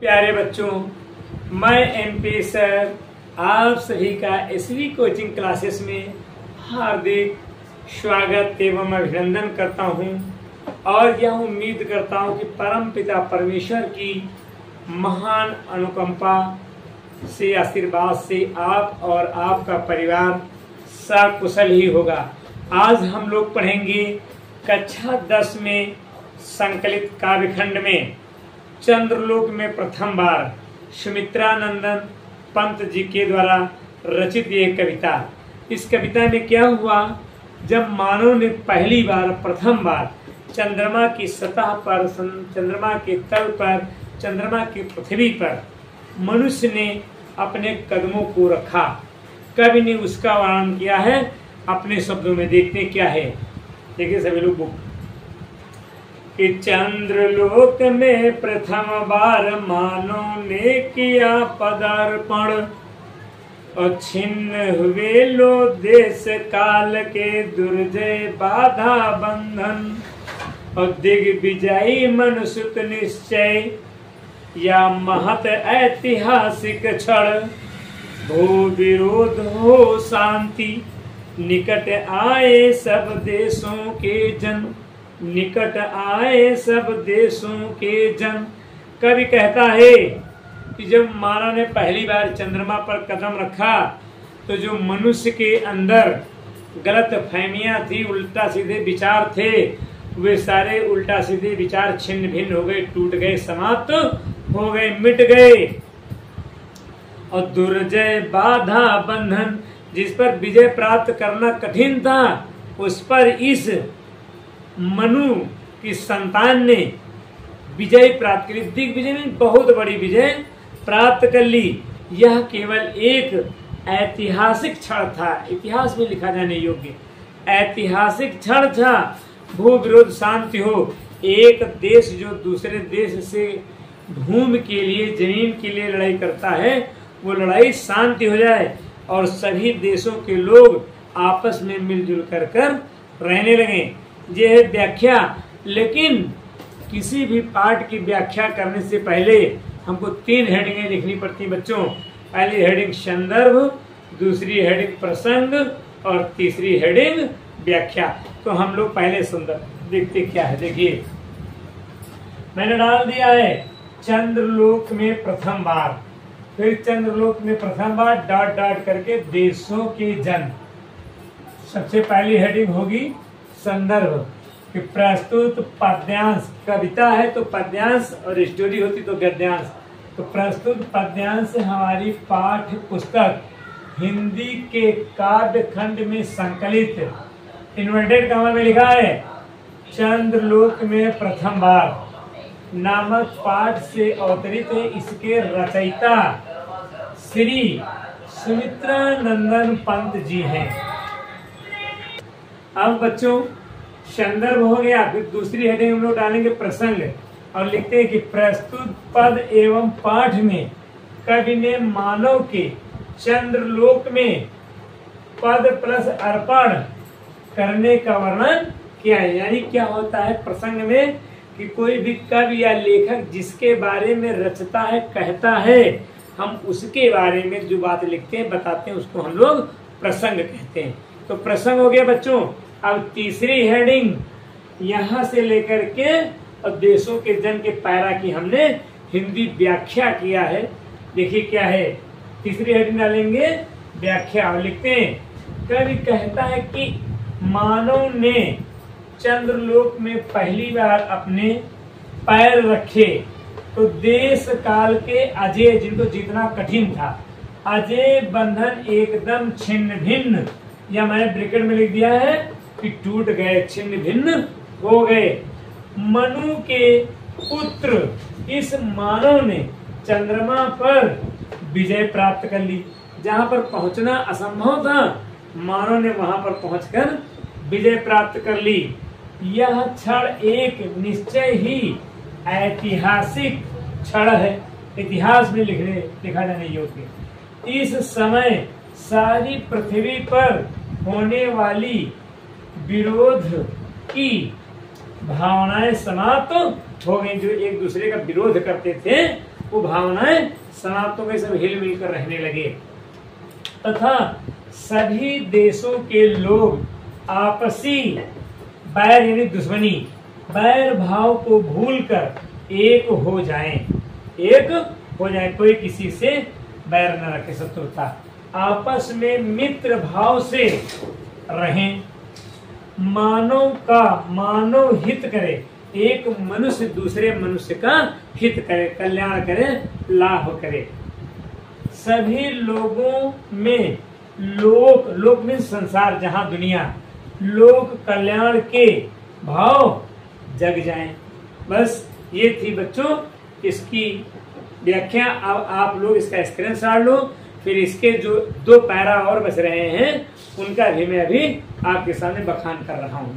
प्यारे बच्चों, मैं MP सर आप सभी का एसवी कोचिंग क्लासेस में हार्दिक स्वागत एवं अभिनंदन करता हूं और यह उम्मीद करता हूं कि परम पिता परमेश्वर की महान अनुकंपा से, आशीर्वाद से आप और आपका परिवार सकुशल ही होगा। आज हम लोग पढ़ेंगे कक्षा 10 में संकलित काव्यखंड में चंद्रलोक में प्रथम बार सुमित्रा नंदन पंत जी के द्वारा रचित ये कविता। इस कविता में क्या हुआ, जब मानव ने पहली बार प्रथम बार चंद्रमा की सतह पर, चंद्रमा के तल पर, चंद्रमा की पृथ्वी पर मनुष्य ने अपने कदमों को रखा। कवि ने उसका वर्णन किया है अपने शब्दों में। देखते क्या है, देखिए सभी लोग बुक कि चंद्रलोक में प्रथम बार मानव ने किया पदार्पण और छिन्न हुए लो देश काल के दुर्जय बाधा बंधन और दिग्विजयी मनुष्य निश्चय या महत ऐतिहासिक क्षण भू विरोध हो शांति निकट आए सब देशों के जन, निकट आए सब देशों के जन। कवि कहता है कि जब मानव ने पहली बार चंद्रमा पर कदम रखा तो जो मनुष्य के अंदर गलत फहमियां थी, उल्टा सीधे विचार थे, वे सारे उल्टा सीधे विचार छिन्न भिन्न हो गए, टूट गए, समाप्त हो गए, मिट गए। और दुर्जय बाधा बंधन, जिस पर विजय प्राप्त करना कठिन था, उस पर इस मनु की संतान ने विजय प्राप्त करी। दिग्विजय में बहुत बड़ी विजय प्राप्त कर ली। यह केवल एक ऐतिहासिक क्षण था, इतिहास में लिखा जाने योग्य ऐतिहासिक क्षण था। भू विरोध शांति हो, एक देश जो दूसरे देश से भूमि के लिए, जमीन के लिए लड़ाई करता है, वो लड़ाई शांति हो जाए और सभी देशों के लोग आपस में मिलजुल कर रहने लगे। ये है व्याख्या। लेकिन किसी भी पाठ की व्याख्या करने से पहले हमको 3 हेडिंगें लिखनी पड़ती बच्चों। पहली हेडिंग संदर्भ, दूसरी हेडिंग प्रसंग और तीसरी हेडिंग व्याख्या। तो हम लोग पहले संदर्भ देखते क्या है। देखिए मैंने डाल दिया है चंद्रलोक में प्रथम बार, फिर चंद्रलोक में प्रथम बार डॉट डॉट करके देशों के जन। सबसे पहली हेडिंग होगी संदर्भ कि प्रस्तुत पद्यांश, कविता है तो पद्यांश और स्टोरी होती तो गद्यांश। तो प्रस्तुत पद्यांश हमारी पाठ्य पुस्तक हिंदी के काव्य खंड में संकलित, इन्वर्टेड कॉमा में लिखा है चंद्रलोक में प्रथम बार नामक पाठ से अवतरित है। इसके रचयिता श्री सुमित्रा नंदन पंत जी हैं। अब बच्चों संदर्भ हो गया, फिर दूसरी हेडिंग हम लोग डालेंगे प्रसंग और लिखते हैं कि प्रस्तुत पद एवं पाठ में कवि ने मानव के चंद्रलोक में पद प्लस अर्पण करने का वर्णन किया है। यानी क्या होता है प्रसंग में कि कोई भी कवि या लेखक जिसके बारे में रचता है, कहता है, हम उसके बारे में जो बात लिखते हैं, बताते हैं, उसको हम लोग प्रसंग कहते हैं। तो प्रसंग हो गया बच्चों। अब तीसरी हेडिंग यहां से लेकर के और देशों के जन के पैरा की हमने हिंदी व्याख्या किया है। देखिए क्या है, तीसरी हेडिंग डालेंगे व्याख्या और लिखते हैं कवि कहता है कि मानव ने चंद्रलोक में पहली बार अपने पैर रखे तो देश काल के अजय, जिनको जीतना कठिन था, अजय बंधन एकदम छिन्न भिन्न, या मैंने ब्रैकेट में लिख दिया है कि टूट गए, छिन्न भिन्न हो गए। मनु के पुत्र इस मानव ने चंद्रमा पर विजय प्राप्त कर ली। जहां पर पहुंचना असंभव था, मानव ने वहां पर पहुंचकर विजय प्राप्त कर ली। यह क्षण एक निश्चय ही ऐतिहासिक क्षण है, इतिहास में लिखा जाने योग्य। इस समय सारी पृथ्वी पर होने वाली विरोध की भावनाएं समाप्त हो गई। जो एक दूसरे का विरोध करते थे वो भावनाएं समाप्त हो गई, सब हिल मिल कर रहने लगे तथा सभी देशों के लोग आपसी बैर यानी दुश्मनी, बैर भाव को भूलकर एक हो जाएं, एक हो जाए, कोई किसी से बैर न रखे, शत्रुता, आपस में मित्र भाव से रहें, मानव हित करे, एक मनुष्य दूसरे मनुष्य का हित करे, कल्याण करे, लाभ करे। सभी लोगों में लोक में संसार, जहां दुनिया, लोक कल्याण के भाव जग जाएं। बस ये थी बच्चों इसकी व्याख्या। अब आप लोग इसका स्क्रीनशॉट लो, फिर इसके जो 2 पैरा और बच रहे हैं उनका भी मैं अभी आपके सामने बखान कर रहा हूं।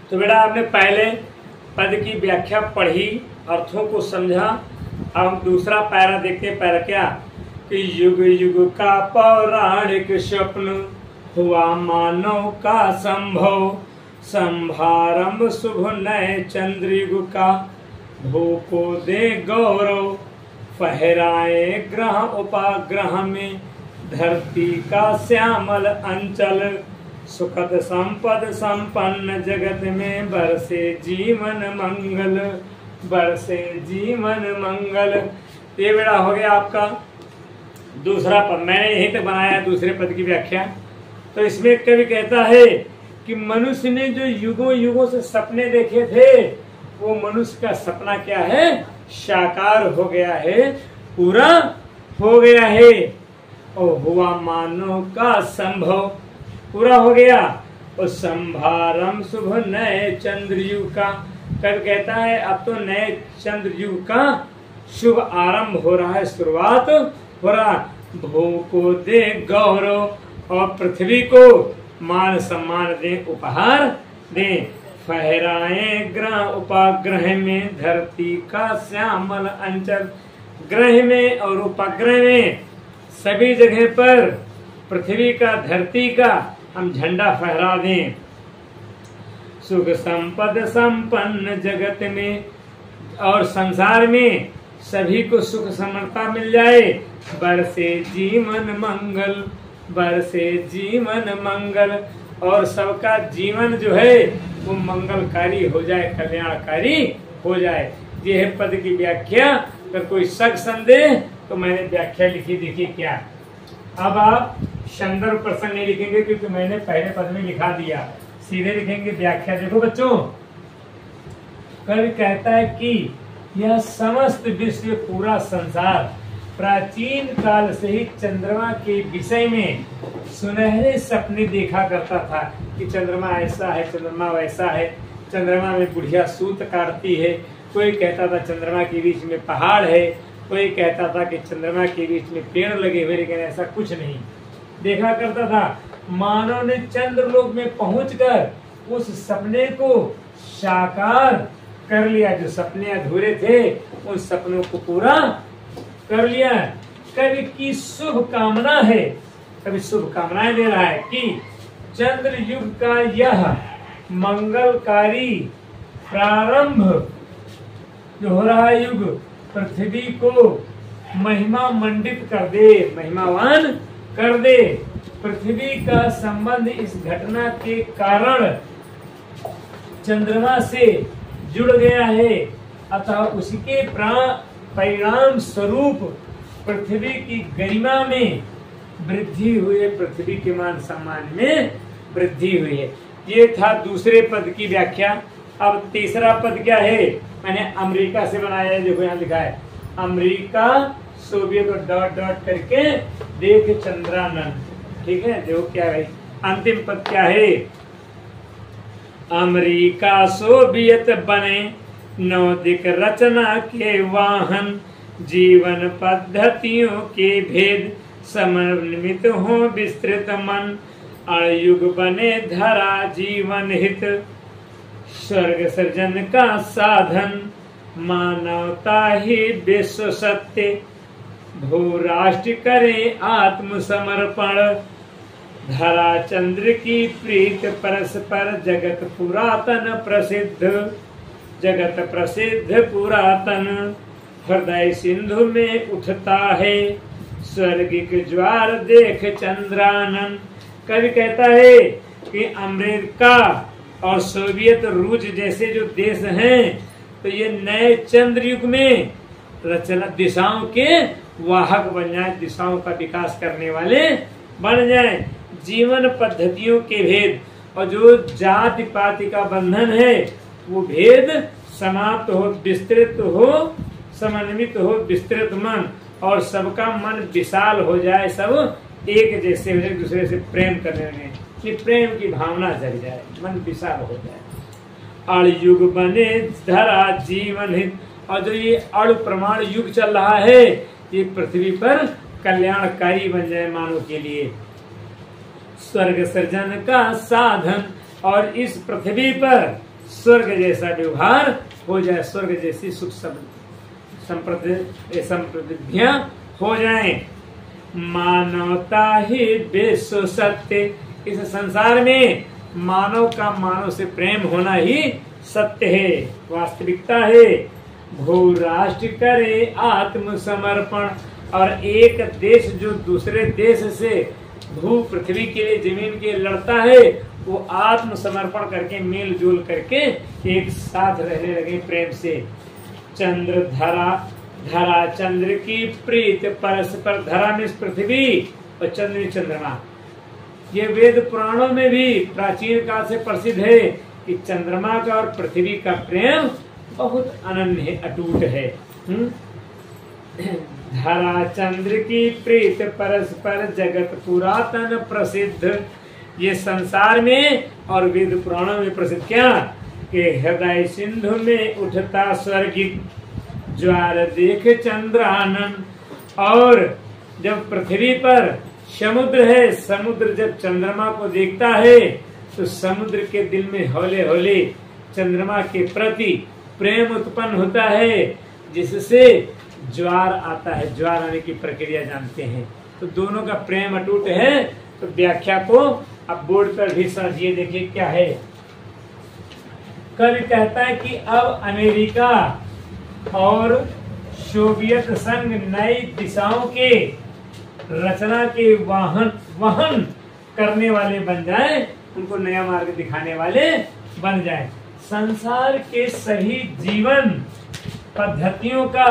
तो बेटा आपने पहले पद की व्याख्या पढ़ी, अर्थों को समझा। अब हम दूसरा पैरा देखते हैं। पैरा क्या कि युग युग का पौराणिक स्वप्न हुआ मानव का संभव, संभारंभ शुभ नए चंद्र युग का, भूको दे गौरव, फहराए ग्रह उपाग्रह में, धरती का श्यामल अंचल, सुखद संपद संपन्न जगत में, बरसे जीवन मंगल, बरसे जीवन मंगल। ये बेड़ा हो गया आपका दूसरा पद। मैंने यहीं तक बनाया दूसरे पद की व्याख्या। तो इसमें कवि कहता है कि मनुष्य ने जो युगों युगों से सपने देखे थे, वो मनुष्य का सपना क्या है, साकार हो गया है, पूरा हो गया है। और हुआ मानव का संभव, पूरा हो गया। और संभारंभ शुभ नए चंद्र युग का, कवि कहता है अब तो नए चंद्र युग का शुभ आरंभ हो रहा है, शुरुआत हो रहा। भू को दे गौरव, और पृथ्वी को मान सम्मान दे, उपहार दे, फहराए ग्रह उपाग्रह में, धरती का श्यामल अंचल, ग्रह में और उपग्रह में सभी जगह पर पृथ्वी का, धरती का हम झंडा फहरा दें। सुख संपद संपन्न जगत में, और संसार में सभी को सुख समर्था मिल जाए। बरसे जीवन मंगल, बरसे जीवन मंगल, और सबका जीवन जो है वो मंगलकारी हो जाए, कल्याणकारी हो जाए। ये है पद की व्याख्या। अगर कोई शक संदेह तो मैंने व्याख्या लिखी, देखिए क्या। अब आप संदर्भ प्रसंग नहीं लिखेंगे क्योंकि मैंने पहले पद में लिखा दिया, सीधे लिखेंगे व्याख्या। देखो बच्चों, कवि कहता है कि यह समस्त विश्व, पूरा संसार प्राचीन काल से ही चंद्रमा के विषय में सुनहरे सपने देखा करता था कि चंद्रमा ऐसा है, चंद्रमा वैसा है, चंद्रमा में बुढ़िया सूत काटती है। कोई कहता था चंद्रमा के बीच में पहाड़ है, कोई कहता था कि चंद्रमा के बीच में पेड़ लगे हुए, लेकिन ऐसा कुछ नहीं देखा करता था। मानव ने चंद्रलोक में पहुंचकर उस सपने को साकार कर लिया। जो सपने अधूरे थे उन सपनों को पूरा कर लिया। कवि की शुभ कामना है, कवि शुभ कामनाएं दे रहा है कि चंद्र युग का यह मंगलकारी प्रारंभ जो हो रहा है युग, पृथ्वी को महिमा मंडित कर दे, महिमावान कर दे। पृथ्वी का संबंध इस घटना के कारण चंद्रमा से जुड़ गया है, अतः उसके परिणाम स्वरूप पृथ्वी की गरिमा में वृद्धि हुई है, पृथ्वी के मान सम्मान में वृद्धि हुई है। ये था दूसरे पद की व्याख्या। अब तीसरा पद क्या है, मैंने अमेरिका से बनाया है। देखो यहाँ लिखा है अमेरिका सोवियत और डॉट डॉट करके देख चंद्रानन। ठीक है, देखो क्या है अंतिम पद क्या है। अमेरिका सोवियत बने नौदिक रचना के वाहन, जीवन पद्धतियों के भेद समन्वित हो विस्तृत मन, अयुग बने धरा जीवन हित, स्वर्ग सृजन का साधन, मानवता ही विश्व सत्य, भू राष्ट्र करे आत्मसमर्पण, धरा चंद्र की प्रीत परस्पर जगत पुरातन प्रसिद्ध। जगत प्रसिद्ध पुरातन, हृदय सिंधु में उठता है स्वर्गिक ज्वार देख चंद्रानन। कवि कहता है कि अमेरिका और सोवियत रूस जैसे जो देश हैं तो ये नए चंद्र युग में रचना दिशाओं के वाहक बन जाए, दिशाओं का विकास करने वाले बन जाए। जीवन पद्धतियों के भेद और जो जाति पाति का बंधन है वो भेद समाप्त हो, विस्तृत हो, समन्वित हो, विस्तृत मन और सबका मन विशाल हो जाए, सब एक जैसे हो जाए, एक दूसरे से प्रेम करने लगे कि प्रेम की भावना जग जाए, मन विशाल हो जाए। अण युग बने धरा जीवन हित, और जो ये अणु प्रमाण युग चल रहा है ये पृथ्वी पर कल्याणकारी बन जाए मानव के लिए, स्वर्ग सृजन का साधन, और इस पृथ्वी पर स्वर्ग जैसा व्यवहार हो जाए, स्वर्ग जैसी सुख समृद्धियां हो जाए। मानवता ही विश्व सत्य, इस संसार में मानव का मानव से प्रेम होना ही सत्य है, वास्तविकता है। भू राष्ट्र करे आत्मसमर्पण, और एक देश जो दूसरे देश से भू पृथ्वी के लिए जमीन के लड़ता है वो आत्मसमर्पण करके मिलजुल करके एक साथ रहने लगे प्रेम से। चंद्र धरा, धरा चंद्र की प्रीत परस्पर, धरा में पृथ्वी और चंद्र में चंद्रमा। ये वेद पुराणों में भी प्राचीन काल से प्रसिद्ध है कि चंद्रमा का और पृथ्वी का प्रेम बहुत अनन्य है, अटूट है। धरा चंद्र की प्रीत परस्पर जगत पुरातन प्रसिद्ध, ये संसार में और वेद पुराणों में प्रसिद्ध क्या कि हृदय सिंधु में उठता स्वर्गिक ज्वार देख चंद्रानन, और जब पृथ्वी पर समुद्र है, समुद्र जब चंद्रमा को देखता है तो समुद्र के दिल में हौले हौले चंद्रमा के प्रति प्रेम उत्पन्न होता है, जिससे ज्वार आता है। ज्वार आने की प्रक्रिया जानते हैं, तो दोनों का प्रेम अटूट है। तो व्याख्या को अब बोर्ड पर भी समझिए, देखिए क्या है। कवि कहता है कि अब अमेरिका और सोवियत संघ नई दिशाओं के रचना के वहन करने वाले बन जाए, उनको नया मार्ग दिखाने वाले बन जाए। संसार के सभी जीवन पद्धतियों का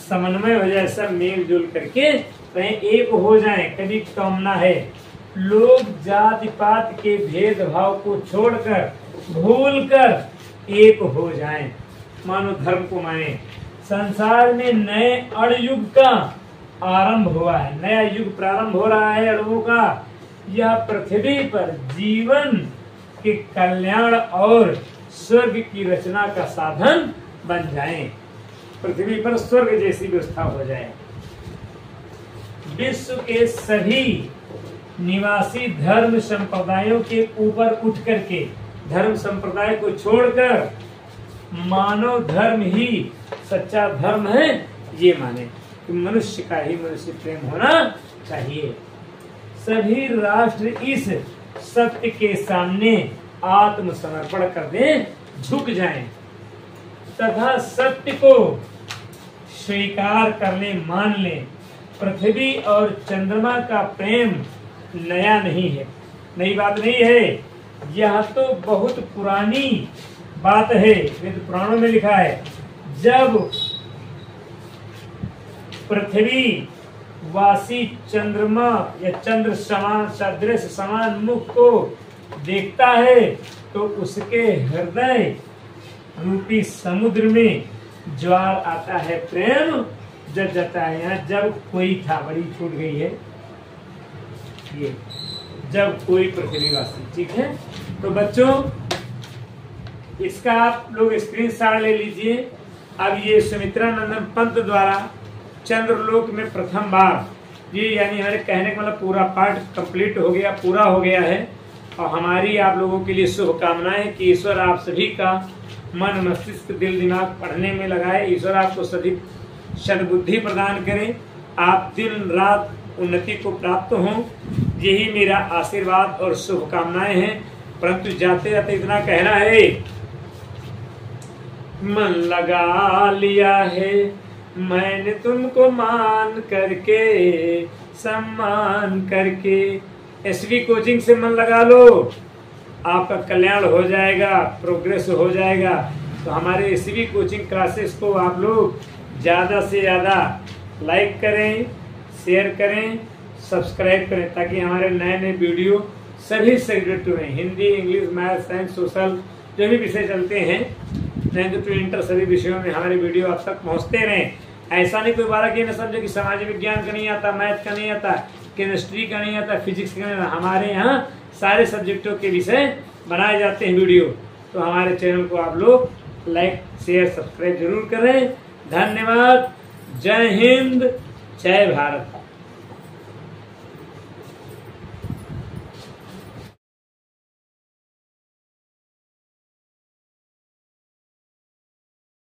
समन्वय हो जाए, सब मेल जुल करके कहीं एक हो जाए। कभी कामना है लोग जाति पात के भेदभाव को छोड़कर भूलकर एक हो जाएं, मानो धर्म को माने। संसार में नए अण युग का आरंभ हुआ है, नया युग प्रारंभ हो रहा है अणुओं का। यह पृथ्वी पर जीवन के कल्याण और स्वर्ग की रचना का साधन बन जाए, पृथ्वी पर स्वर्ग जैसी व्यवस्था हो जाए। विश्व के सभी निवासी धर्म संप्रदायों के ऊपर उठ करके, धर्म संप्रदाय को छोड़कर मानव धर्म ही सच्चा धर्म है, ये माने कि मनुष्य का ही मनुष्य प्रेम होना चाहिए। सभी राष्ट्र इस सत्य के सामने आत्मसमर्पण कर दें, झुक जाएं तथा सत्य को स्वीकार कर ले, मान ले। पृथ्वी और चंद्रमा का प्रेम नया नहीं है, नई बात नहीं है, यह तो बहुत पुरानी बात है। वेद पुराणों में लिखा है, जब पृथ्वी वासी चंद्रमा या चंद्र समान सदृश समान मुख को देखता है तो उसके हृदय रूपी समुद्र में ज्वार आता है, प्रेम जग जाता है। यहाँ जब कोई था, बड़ी छूट गई है ये, जब कोई पृथ्वीवासी, ठीक है। तो बच्चों इसका आप लोग स्क्रीनशॉट ले लीजिए। अब ये सुमित्रा नंदन पंत द्वारा चंद्रलोक में प्रथम बार, ये यानी हमारे कहने का मतलब पूरा पाठ कंप्लीट हो गया, पूरा हो गया है। और हमारी आप लोगों के लिए शुभकामनाएं कि ईश्वर आप सभी का मन मस्तिष्क दिल दिमाग पढ़ने में लगाए, ईश्वर आपको सभी सद्बुद्धि प्रदान करे, आप दिन रात उन्नति को प्राप्त हों, यही मेरा आशीर्वाद और शुभकामनाएं हैं। परंतु जाते जाते इतना कहना है मन लगा लिया है मैंने तुमको मान करके, सम्मान करके। एसवी कोचिंग से मन लगा लो, आपका कल्याण हो जाएगा, प्रोग्रेस हो जाएगा। तो हमारे एसवी कोचिंग क्लासेस को आप लोग ज़्यादा से ज़्यादा लाइक करें, शेयर करें, सब्सक्राइब करें, ताकि हमारे नए नए वीडियो सभी सब्जेक्ट में, Hindi, English, math, science, social, जो भी विषय चलते हैं, 9th to इंटर सभी विषयों में हमारे वीडियो आप तक पहुंचते रहें। ऐसा नहीं कोई बारह ये न समझे कि सामाजिक विज्ञान का नहीं आता, मैथ का नहीं आता, केमिस्ट्री का नहीं आता, फिजिक्स का नहीं आता। हमारे यहाँ सारे सब्जेक्टों के विषय बनाए जाते हैं वीडियो। तो हमारे चैनल को आप लोग लाइक, शेयर, सब्सक्राइब जरूर करें। धन्यवाद। जय हिंद, जय भारत।